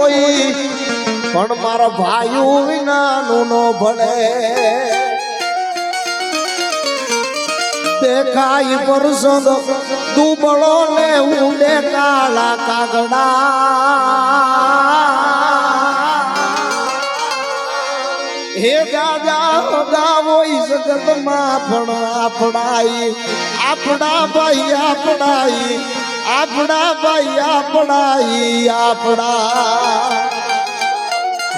કોઈ પણ મારા ભાઈઓ વિનાનું નો ભળે દેખાય પરસદ દુબળો ને ઉડે કાળા કાગડા હે દાદા ગાવો જગતમાં પણ આપણાઈ આપણા ભાઈ આપણાઈ આપણા ભાઈ આપણાઈ આપણા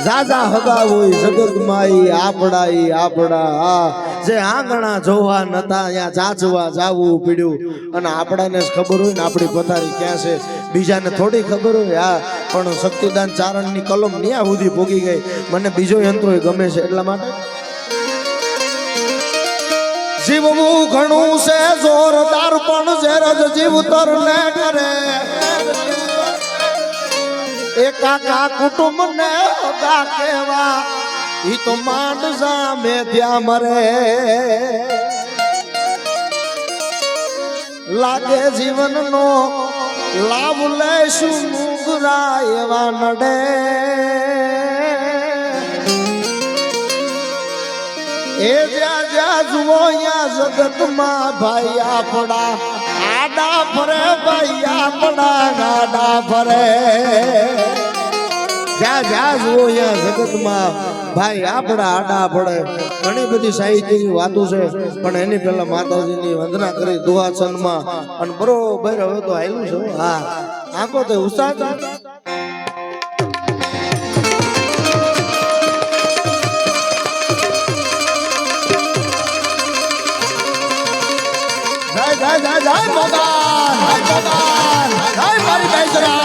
જાજા હગાવો જગતમાં આપણાઈ આપણા જે આંગણા જોવા નતા અહીંયા જાચવા જાવું પડ્યું અને આપણાને જ ખબર હોય ને આપણી પથારી ક્યાં છે બીજાને થોડી ખબર હોય પણ શક્તિદાન ચારણની કલમ ન્યા સુધી ભોગી ગઈ મને બીજો યંત્રો ગમે છે એટલા માટે જીવવું ઘણું છે જોરદાર પણ જેરજ જીવતર ને કરે એકાકા કુટુંબ ને હગા કેવા ઈ તો માંડ સામે ત્યાં મરે લાગે જીવનનો લાભ લેશું મુગરા એવા નડે એ જ્યાં જ્યાં જુઓ અહીંયા જગતમાં ભાઈ આપણા આડા ફરે ભાઈ આપણા ગાડા ફરે જ્યાં જ્યાં જુઓ અહીંયા જગતમાં ભાઈ આપણા આડા પડે ઘણી બધી સાહિત્યની વાતો છે પણ એની પહેલા માતાજીની વંદના કરી દુઆસનમાં અને બરોબર હવે તો આયલું છે હા આંખો તો ઉત્સાહ જય જય જય મોગન જય મારી બેસરા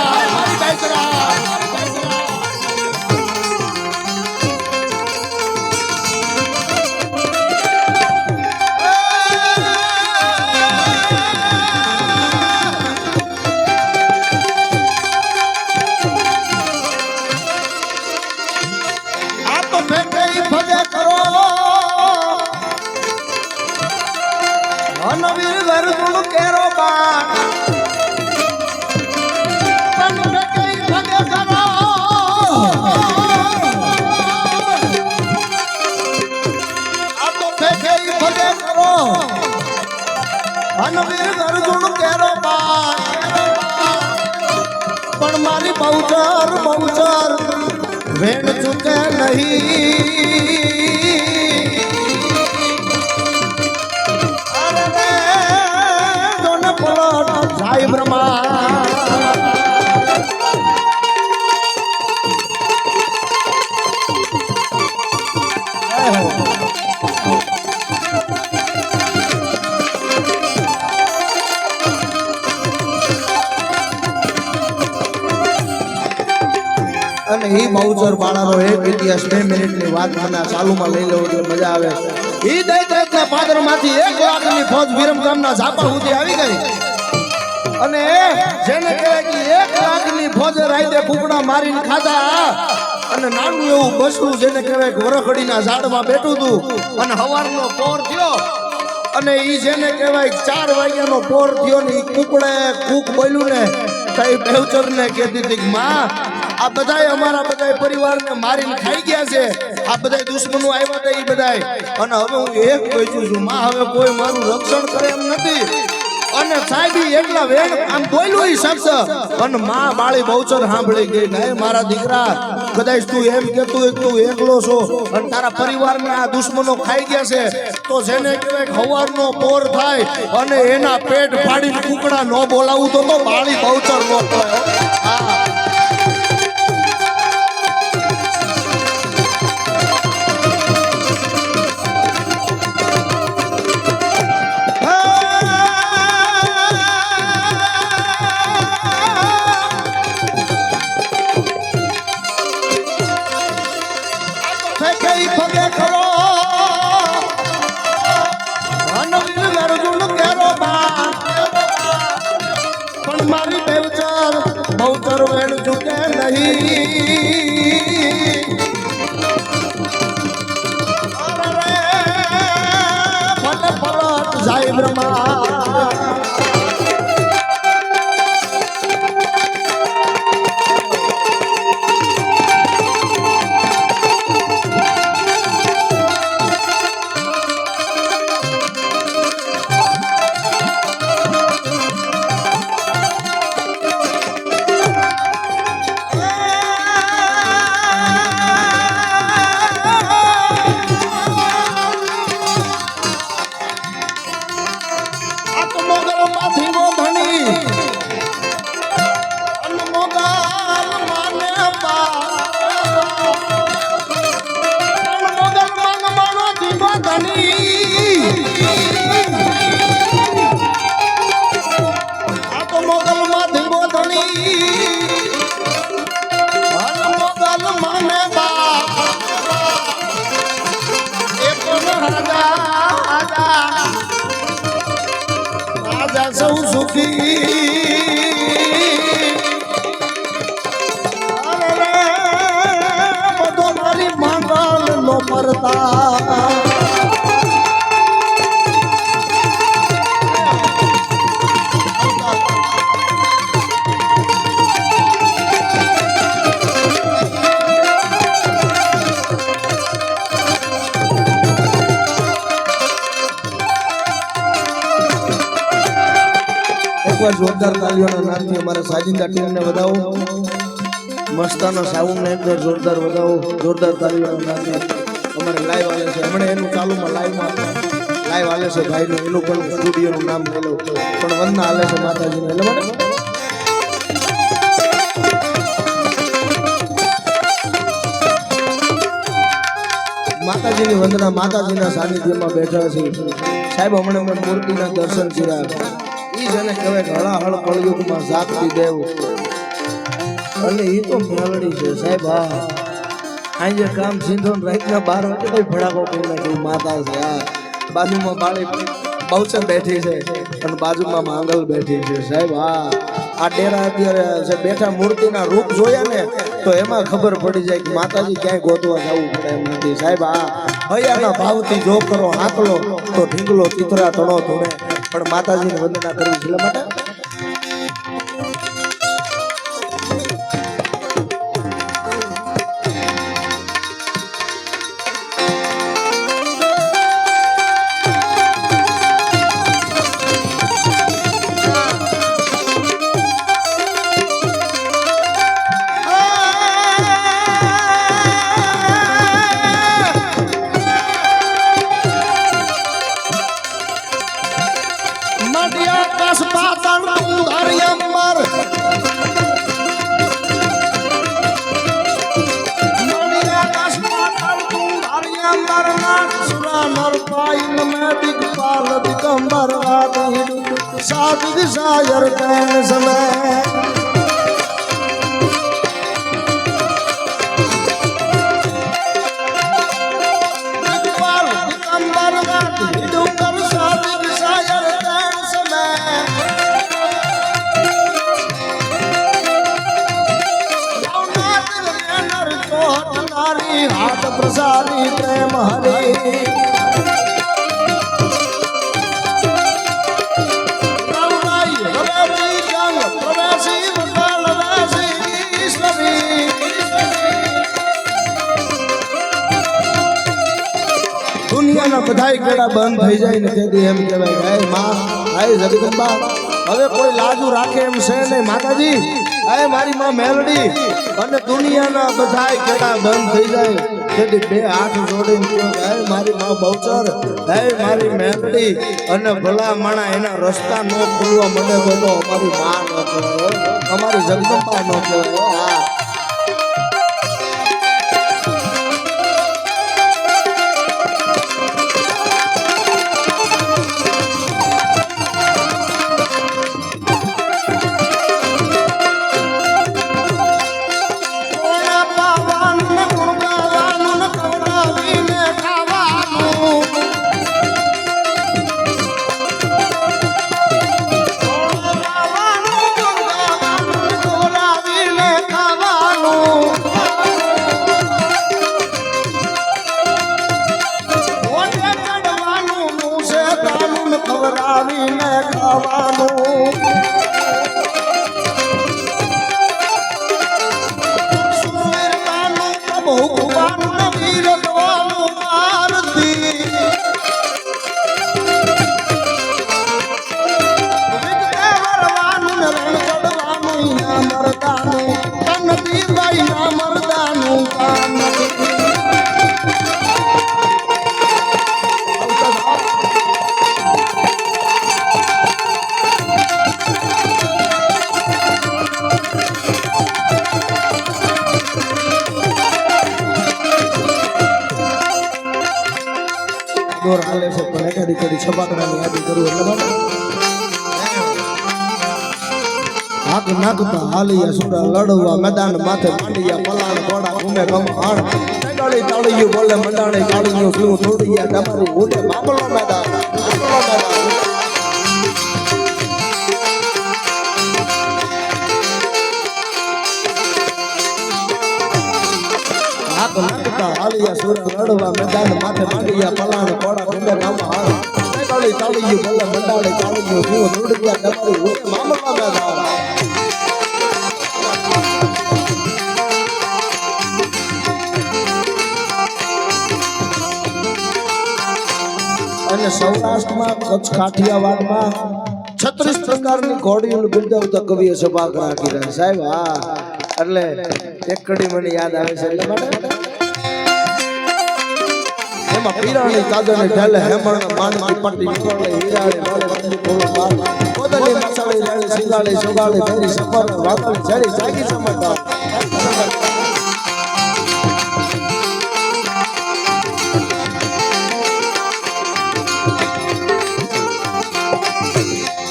નવીર ગરદુલ કેરો બા તન કઈ ભગે કરો આ તો ફેકે ભગે કરો નવીર ગરદુલ કેરો બા પણ મારી બહુચર વેણ ચૂકે નહીં સાઈ બ્રહ્મા અને ઈ બહુચર બાળાનો એક ઇતિહાસ 2 મિનિટની વાત મને ચાલુમાં લઈ લેવો એટલે મજા આવે ઈ દૈત્યના પાદરમાંથી 1 લાખની ફોજ વિરમગામના ઝાપા સુધી આવી ગઈ અને જેને કહેવાય કે 1 લાખની ફોજે રાઈતે કુકડા મારીને ખાધા અને નાનું એવું બસડું જેને કહેવાય કે વરખડીના ઝાડમાં બેઠું હતું અને હવારનો પોર થયો અને ઈ જેને કહેવાય 4 વાગ્યાનો પોર થયો ને ઈ કુકડે કૂક બોલ્યું ને તઈ બેવચરને કહેતી હતી કે માં આ બધાય અમારા બધાય પરિવારને મારીને ખાઈ ગયા છે આ બધાય દુશ્મનો આવ્યા હતા ઈ બધાય અને હવે હું એક કહું છું માં હવે કોઈ મારું રક્ષણ કરે એમ નથી અને સાહેબ એકલા વેણ આમ બોલ્યું ઈ શખ્સ અને માં બાળી બહુચર સાંભળી ગઈ હે મારા દીકરા કદાચ તું એમ કહેતું હોય તું એકલો છો અને તારા પરિવારના આ દુશ્મનો ખાઈ ગયા છે તો જેને કહેવાય હવારનો પોર થાય અને એના પેટ ફાડીને કુકડા ન બોલાવું તો બાળી બહુચર ન પડે હા મારી બેવચર બહુચર વેણ ચૂકે નહીં ફટ ફટ જાય બ્રહ્મા સુખી બધો મારી માંગલ નો પરતા જોરદાર તાલીઓના નાદથી અમારા સાજિંદા ટીમને વધાવો મસ્તાના સાઉન્ડને એકવાર જોરદાર વધાવો જોરદાર તાલીઓના નાદથી અમારે લાઈવ આલે છે હમણાં એનું ચાલુમાં લાઈવ આલે છે ભાઈનું એનું પણ સ્ટુડિયોનું નામ લઈ લો પણ વંદના આલે છે માતાજીને એટલે માટે માતાજીની વંદના માતાજીના સાનિધ્યમાં બેઠા છે સાહેબ હમણાં મેં મૂર્તિના દર્શન કર્યા જેને કહેવાય કે હળાહળ કળયુગમાં જાગતી દેવ અને એ તો મેલડી છે સાહેબ હા આજે કામ સીધો રાતના 12 વાગે કઈ ફડાકો કરી નાખી માતા છે હા બાજુમાં બાળી બહુચર બેઠી છે અને બાજુમાં માંગલ બેઠી છે સાહેબ હા આ ડેરા અત્યારે જે બેઠા મૂર્તિના રૂપ જોયા ને તો એમાં ખબર પડી જાય કે માતાજી ક્યાંય ગોતવા જવું પડે એમ નથી સાહેબ હા હૈયાના ભાવથી જો કરો હાકલો તો ઢીંગલો ચિત્રા તણો ધૂણે પણ માતાજીની વંદના કરવી છે માટે सात दिशायर कैन समय हाथ प्रसादी प्रेम हरे દુનિયાના બધાય કેડા બંધ થઈ જાય ને તેથી એમ કહેવાય હે માં હે જગદંબા હવે કોઈ લાજુ રાખે એમ છે નહીં માતાજી હે મારી માં મેલડી અને દુનિયાના બધાય કેડા બંધ થઈ જાય તેથી બે હાથ જોડીને કહો હે મારી માં બહુચર હે મારી મેલડી અને ભલા માણા એના રસ્તા નો ખુલવા મને તો અમારી માં નો કહેવાય અમારી જગદંબા નો કહેવાય હા દોર હાલે છે પણ એકાદી કદી છપાકડાની યાદી કરું એટલે હાથ નાખતા હાલિયા સુડા લડવા મેદાન માથે માંડિયા પલાણ ઘોડા ઘૂમે ગમહાણ ટાળી ટાળીયું બોલે મંડાણી કાળીયું શું થોડિયા તમારી ઉડે મામલો મેદાન હાથ નાખતા હાલિયા સુર રડવા મેદાન માથે માંડિયા પલાણ કોડા ગુંડે ગામમાં હાર તાળી તાળી ભલે મંડાળી તાળી જીવો દુડ્યા ડબરી ઉતે મામલા મેદાન અને સૌરાષ્ટ્રમાં કચ્છ કાઠિયાવાડમાં 36 પ્રકારની ઘોડીઓનું બિરદાવતા કવિએ સભા રાખી રહ્યા સાહેબ. હા એટલે એક કડી મને યાદ આવે છે એટલે માટે એમાં પીરાણી તાદને ઢાલે હેમણ માનકી પટ્ટી નિકોળે હીરાળે વાળે વંદી કોળો બાર કોદલી મસાળી રાળી સિંગાળી સુગાળી ફેરી સફર વાદળી જડી જાગી સમતા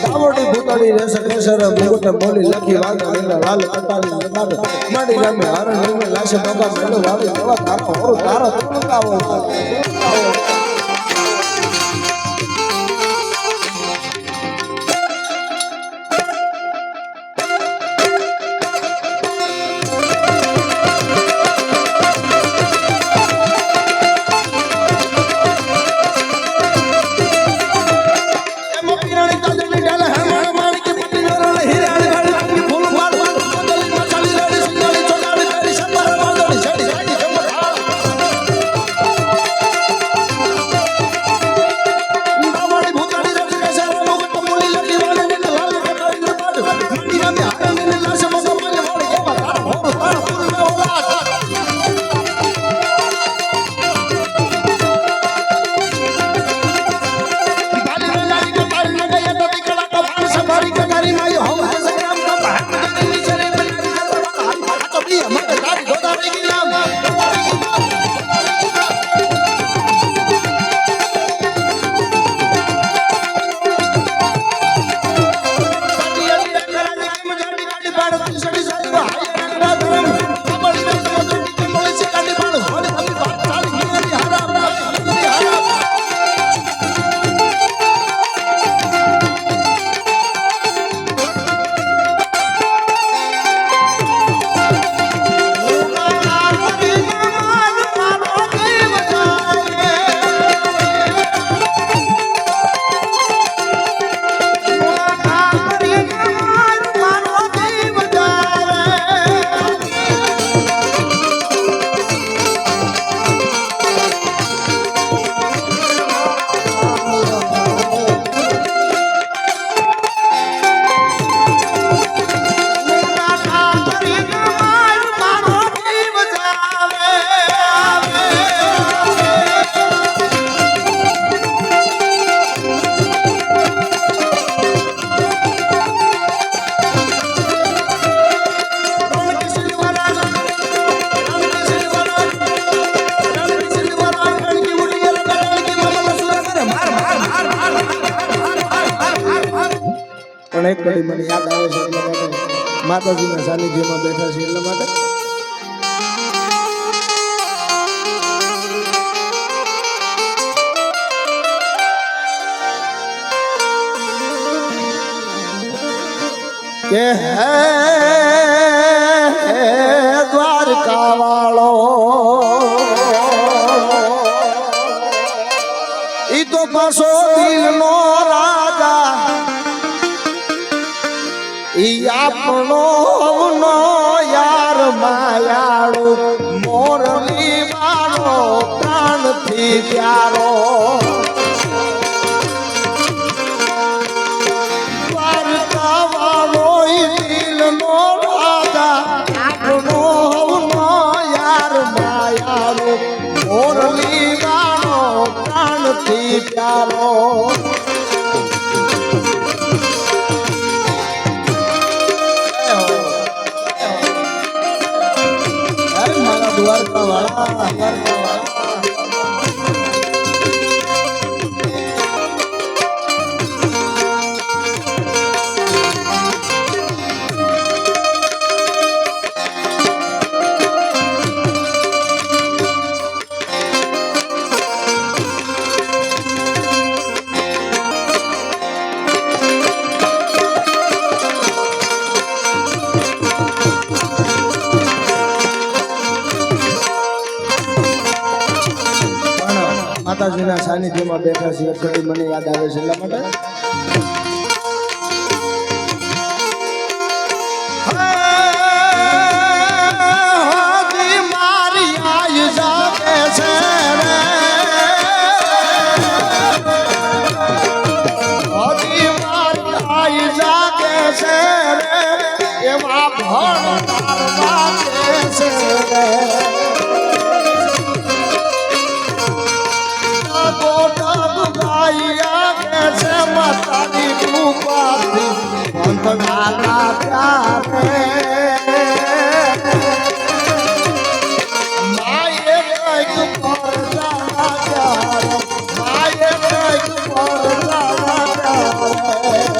દાવડી ભૂતાડી રેસ કેસર મુગટ બોલી લખી વાગા લીલા લાલ કટાળી નગાર માડી રામે હરણ નિર્મે લાશે બાબા મેલો વાળી તવા તારો હોરો તારો તુલકાવો પણ એક કડી મને યાદ આવે છે એટલા માટે માતાજીના સાનિધ્યમાં બેઠા છે એટલા માટે કે હે દ્વારકા વાળો ઈ તો પાછો દિલનો રાજા ઈ આપણો નો યાર માયાળો મોરલી વાળો પ્રાણથી પ્યારો દ્વારકા વાળો ઈ દિલનો રાજા આપણો નો યાર માયાળો મોરલી વાળો પ્રાણથી પ્યારો દ્વારકા વાળા માતાજીના સાનિધ્યમાં બેઠા છીએ ઘડી મને યાદ આવે છે એટલા માટે મારી આય જાગે છે એવા ભણનાર વાગે છે ગોટા ગાયા કે છે માતાની કૃપાથી બંધનાના પ્યારે માયે કંઈક પર જાના પ્યારે માયે કંઈક પર જાના પ્યારે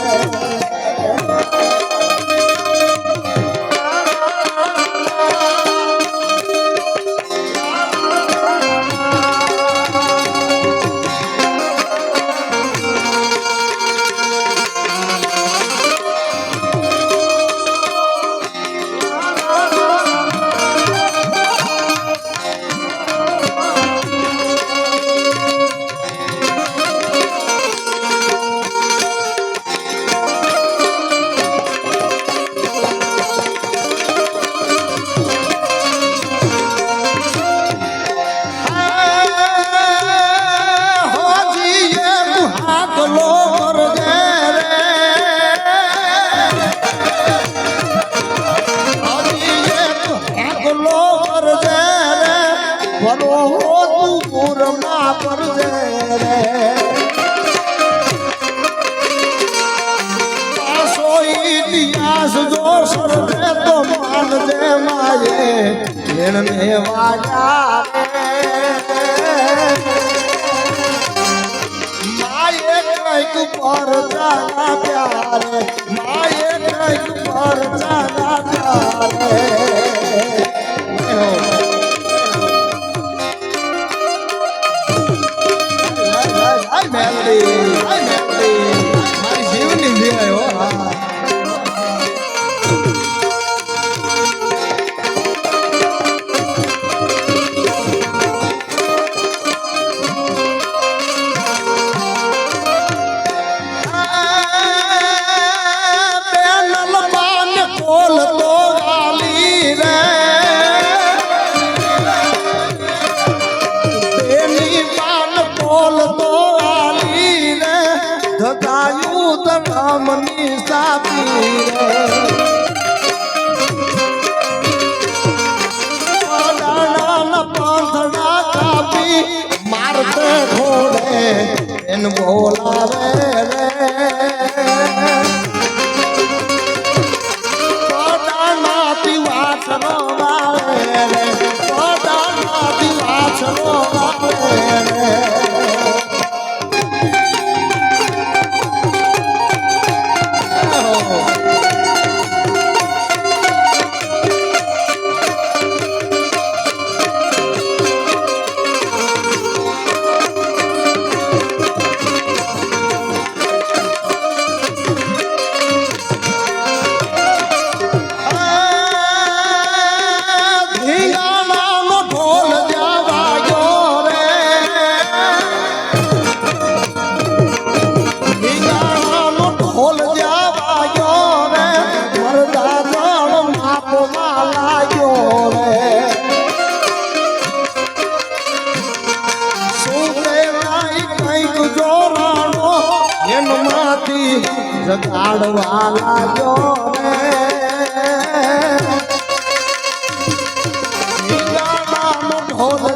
ઇતિહાસ જો સરદે તો માન દે માયે લેણને વાજા માયે કંઈક પર જાના પ્યારે માયે કંઈક પર જાના પ્યારે મારી જીવની જીવાયો મની સાપી રે પાંથડા કાપી મારતે ઘોડે એન બોલાવે રે પોતાનાથી વાછરો વાવે રે પોતાનાથી વાછરો વાવે રે જગાડવા લાગ્યો રે ઢોલ